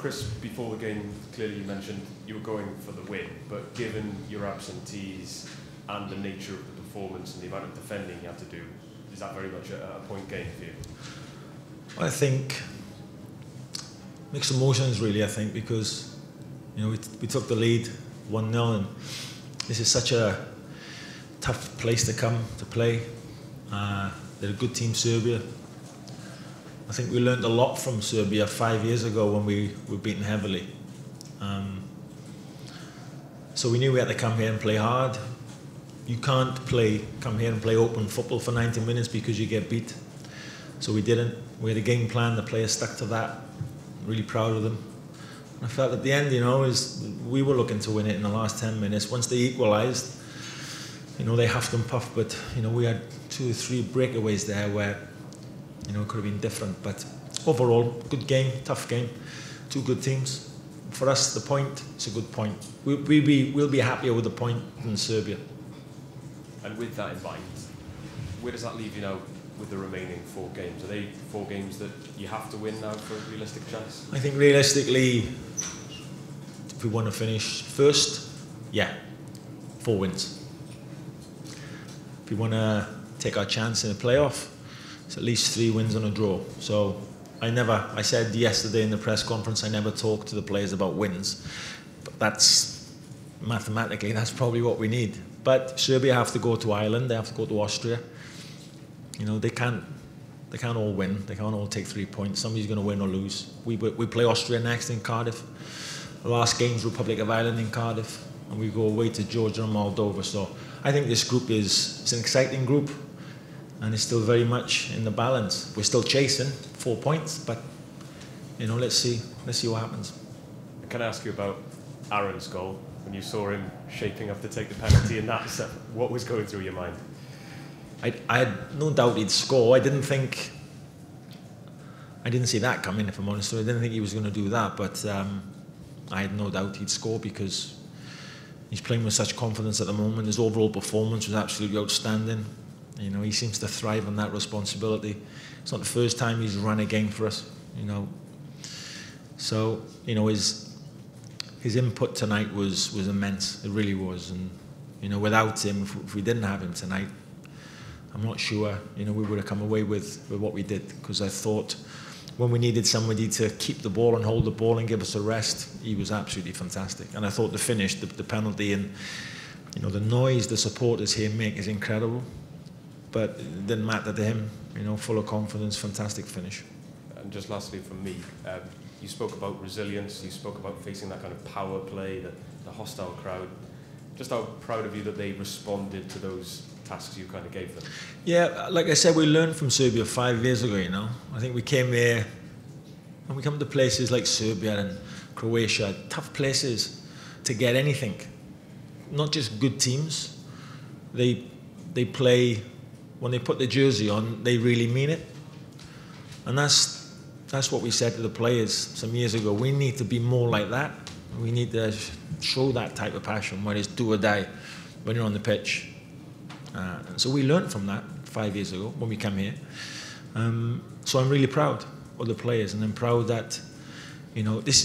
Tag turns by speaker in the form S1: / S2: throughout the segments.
S1: Chris, before the game, clearly you mentioned you were going for the win, but given your absentees and the nature of the performance and the amount of defending you have to do, is that very much a point game for you?
S2: I think mixed emotions really, I think, because we took the lead 1-0 and this is such a tough place to come to play. They're a good team, Serbia. I think we learned a lot from Serbia 5 years ago when we were beaten heavily. So we knew we had to come here and play hard. You can't come here and play open football for 90 minutes because you get beat. So we didn't. We had a game plan, the players stuck to that. Really proud of them. And I felt at the end, we were looking to win it in the last 10 minutes. Once they equalised, they huffed and puffed, but we had 2 or 3 breakaways there where it could have been different. But overall, good game, tough game, 2 good teams. For us, the point, it's a good point. We'll be happier with the point than Serbia.
S1: And with that in mind, where does that leave you now with the remaining 4 games? Are they 4 games that you have to win now for a realistic chance?
S2: I think realistically, if we want to finish first, 4 wins. If we want to take our chance in the playoff, it's at least 3 wins and a draw. So I said yesterday in the press conference, I never talk to the players about wins. But mathematically, that's probably what we need. But Serbia have to go to Ireland, they have to go to Austria. They can't all win, they can't all take 3 points. Somebody's going to win or lose. We play Austria next in Cardiff. The last game's Republic of Ireland in Cardiff. And we go away to Georgia and Moldova. So I think this group it's an exciting group. And it's still very much in the balance. We're still chasing 4 points, but let's see what happens.
S1: Can I ask you about Aaron's goal? When you saw him shaping up to take the penalty in that set, what was going through your mind?
S2: I had no doubt he'd score. I didn't see that coming, if I'm honest. So I didn't think he was going to do that, but I had no doubt he'd score because he's playing with such confidence at the moment. His overall performance was absolutely outstanding. He seems to thrive on that responsibility. It's not the first time he's run a game for us. So his input tonight was immense. It really was. And without him, if we didn't have him tonight, I'm not sure we would have come away with what we did, because I thought when we needed somebody to keep the ball and hold the ball and give us a rest, he was absolutely fantastic. And I thought the finish, the penalty, and the noise the supporters here make is incredible. But it didn't matter to him, full of confidence, fantastic finish.
S1: And just lastly from me, you spoke about resilience, you spoke about facing that kind of power play, the hostile crowd. Just how proud of you that they responded to those tasks you kind of gave them.
S2: Yeah, like I said, we learned from Serbia 5 years ago, I think we came here, and we come to places like Serbia and Croatia, tough places to get anything. Not just good teams. They play, when they put the jersey on, they really mean it. And that's what we said to the players some years ago. We need to be more like that. We need to show that type of passion where it's do or die when you're on the pitch. And so we learned from that 5 years ago when we came here. So I'm really proud of the players, and I'm proud that I know this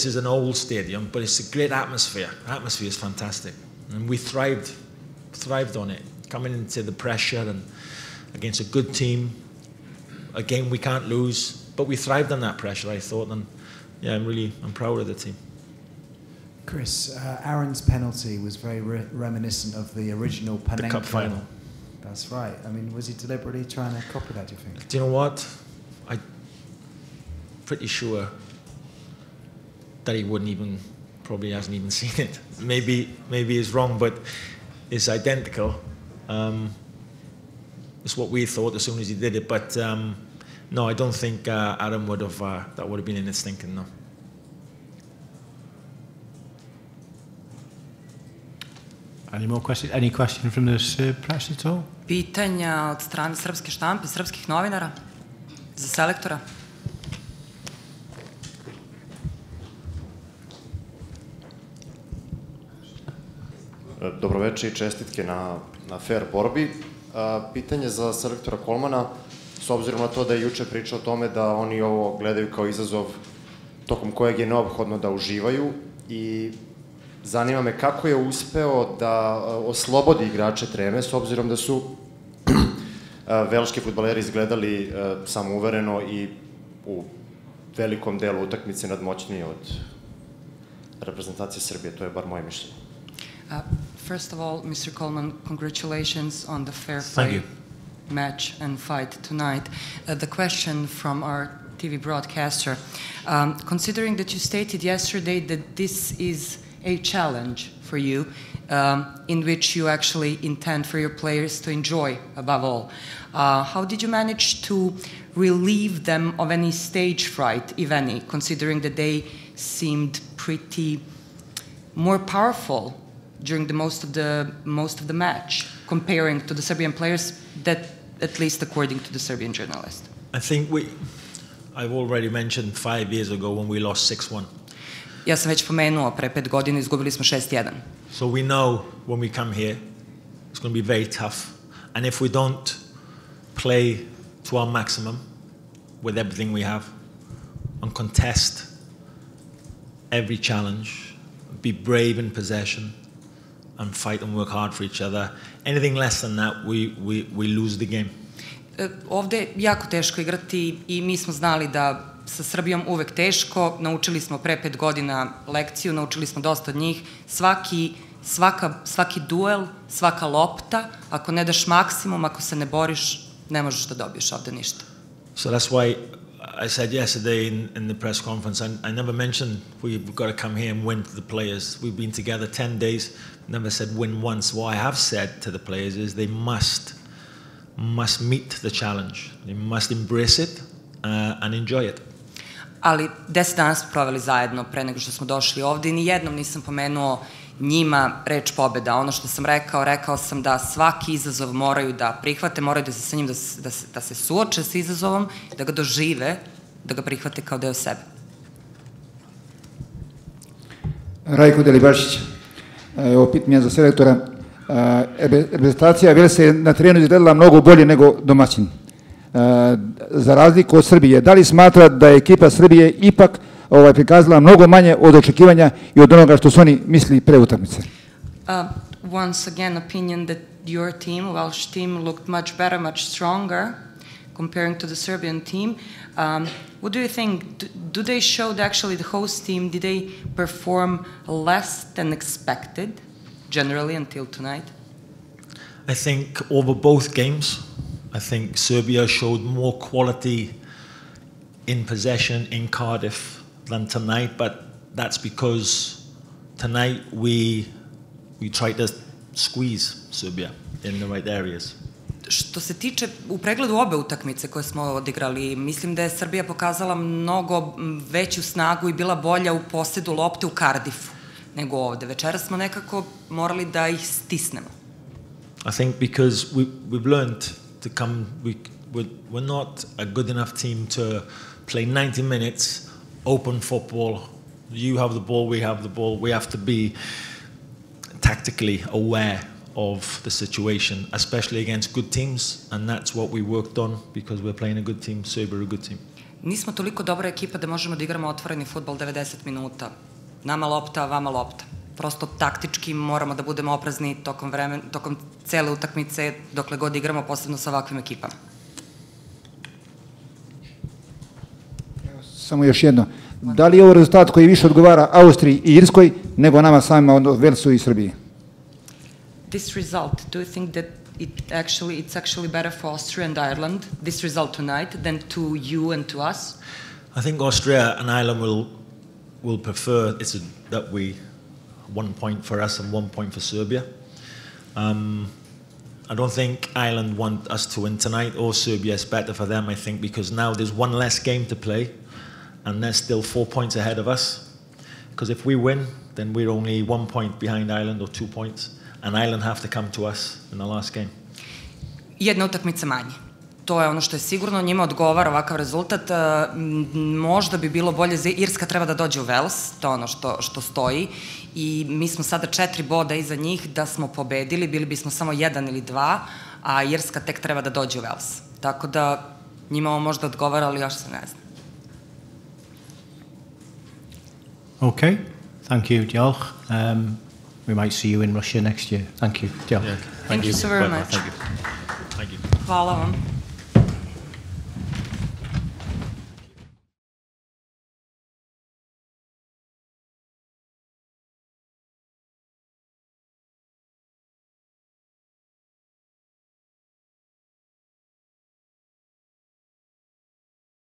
S2: is an old stadium, but it's a great atmosphere. The atmosphere is fantastic, and we thrived on it, coming into the pressure and against a good team, a game we can't lose, but we thrived on that pressure, I thought, and I'm proud of the team.
S3: Chris, Aaron's penalty was very reminiscent of the original Panenka.
S2: The cup final.
S3: That's right. I mean, was he deliberately trying to copy that, do you think?
S2: Do you know what? I'm pretty sure that he probably hasn't even seen it. Maybe he's wrong, but it's identical. It's what we thought as soon as he did it, but no, I don't think Aaron would have, that would have been in his thinking, no.
S4: Any more questions? Any question from the Serb press at all?
S5: Pitanja od strane srpske štampe, srpskih novinara za selektora.
S6: Dobroveče i čestitke na fair borbi. Pitanje za selektora Kolmana, s obzirom na to da je juče pričao o tome da oni ovo gledaju kao izazov tokom kojeg je neophodno da uživaju i zanima me kako je uspeo da oslobodi igrače treme, s obzirom da su velški fudbaleri izgledali samouvereno i u velikom delu utakmice nadmoćniji od reprezentacije Srbije, to je bar moje mišljenje.
S5: First of all, Mr. Coleman, congratulations on the fair play match and fight tonight. The question from our TV broadcaster, considering that you stated yesterday that this is a challenge for you, in which you actually intend for your players to enjoy above all, how did you manage to relieve them of any stage fright, if any, considering that they seemed pretty more powerful during the most of the match, comparing to the Serbian players, that at least according to the Serbian journalist?
S2: I think I've already mentioned 5 years ago when we lost 6-1.
S5: Ja sam već pomenuo, pre 5 godina izgubili smo 6-1.
S2: So we know when we come here, it's going to be very tough. And if we don't play to our maximum with everything we have and contest every challenge, be brave in possession and fight and work hard for each other, anything less than that, we lose the game.
S5: Ovde je jako teško igrati i mi smo znali da sa Srbijom uvek teško, naučili smo pre 5 godina lekciju, naučili smo dosta od njih, svaki duel, svaka lopta, ako ne daš maksimum, ako se ne boriš, ne možeš da dobiješ ovde ništa.
S2: So that's why I said yesterday in the press conference, I never mentioned we've got to come here and win to the players. We've been together 10 days, never said win once. What I have said to the players is they must meet the challenge. They must embrace it and enjoy it.
S5: Ali 10 dana smo proveli zajedno pre nego što smo došli ovde i nijednom nisam pomenuo njima reč pobeda. Ono što sam rekao sam da svaki izazov moraju da prihvate, moraju da se sa njim da se suoče sa izazovom, da ga dožive, da ga prihvate kao deo sebe.
S7: Rajko Delibašić, evo pitanje za selektora. Reprezentacija Velse je na terenu izgledala mnogo bolje nego domaćin. Za razliku od Srbije, da li smatra da je ekipa Srbije ipak prikazala mnogo manje od očekivanja i od onoga što su oni mislili pre utakmice?
S5: Once again, opinion that your team, Welsh team, looked much better, much stronger comparing to the Serbian team. What do you think? Do they show that actually the host team, did they perform less than expected, generally, until tonight?
S2: I think over both games, I think Serbia showed more quality in possession in Cardiff than tonight, but that's because tonight we tried to squeeze Serbia in the right areas.
S5: Što se tiče u pregledu obe utakmice koje smo odigrali, mislim da je Srbija pokazala mnogo veću snagu i bila bolja u posedu lopte u Cardiffu nego ovde. Večeras smo nekako morali da ih stisnemo.
S2: I think because we've learned to come, we're not a good enough team to play 90 minutes, open football. You have the ball, we have the ball. We have to be tactically aware of the situation, especially against good teams, and that's what we worked on because we're playing a good team. Serbia are a good team.
S5: Nismo toliko dobra ekipa da možemo da igramo otvoreni fudbal 90 minuta. Nama lopta, vama lopta. Prosto taktički moramo da budemo oprezni tokom cele utakmice dokle god igramo, posebno sa ovakvim ekipama.
S7: Samo još jedno. Da li je ovo rezultat koji više odgovara Austriji i Irskoj nego nama samima od Velsu i Srbiji?
S5: This result, do you think that it's actually better for Austria and Ireland, this result tonight, than to you and to us?
S2: I think Austria and Ireland will prefer that we 1 point for us and 1 point for Serbia. I don't think Ireland want us to win tonight or Serbia. It's better for them, I think, because now there's one less game to play and they're still 4 points ahead of us. Because if we win, then we're only 1 point behind Ireland or 2 points. And Ireland have to come to us in the last game.
S5: Jedna utakmica manje. To je ono što je sigurno, njima odgovara ovakav rezultat. Možda bi bilo bolje, Irska treba da dođe u Vels, to je ono što stoji. I mi smo sada 4 boda iza njih, da smo pobedili, bili bismo samo 1 ili 2, a Irska tek treba da dođe u Vels. Tako da njima ovo možda odgovara, ali još se ne zna.
S4: Okay, thank you, diolch. We might see you in Russia next year. Thank you. Diolch.
S2: Yeah.
S5: Thank you so very much.
S2: Thank you. Thank you.
S5: Hvala vam.